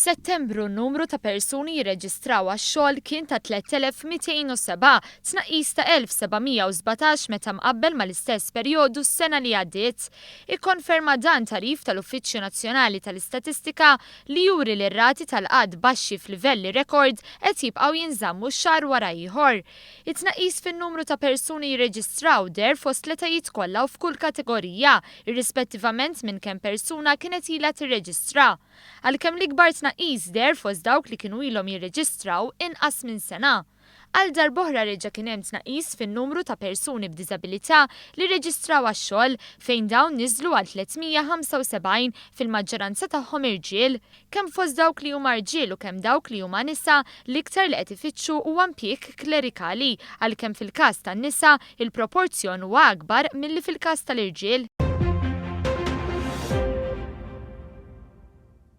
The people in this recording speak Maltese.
F'Settembru n-numru ta' persuni jirreġistraw għax-xogħol kien ta' 3207, tnaqqis ta' 1717 meta mqabbel mal-istess perjodu s-sena li għaddiet. Ikkonferma dan tarif tal-Uffiċċju Nazzjonali tal-Istatistika li juri li r-rati tal-qatt baxxi f'livelli rekord qed jibqgħu jinżammu xahar wara ieħor. It-tnaqqis fin-numru ta' persuni jirreġistraw der fost l-etajiet kollha u f'kull kategorija, irrispettivament minn kemm persuna kienet ilha tirreġistra. Għalkemm l-ikbar tnaqqis der fost dawk li kienu ilhom jirreġistraw inqas minn sena. Għal darb'oħra reġa' kien hemm tnaqqis fin-numru ta' persuni b'diżabilità li rreġistraw għax-xogħol fejn dawn niżlu għal 375 fil-maġġoranza tagħhom irġiel. Kemm fost dawk li huma irġiel u kemm dawk li huma nisa l-iktar li qed ifittxu huwa impjieg klerikali għalkemm fil-każ tan-nisa il-proporzjon huwa akbar milli fil-każ tal-irġiel.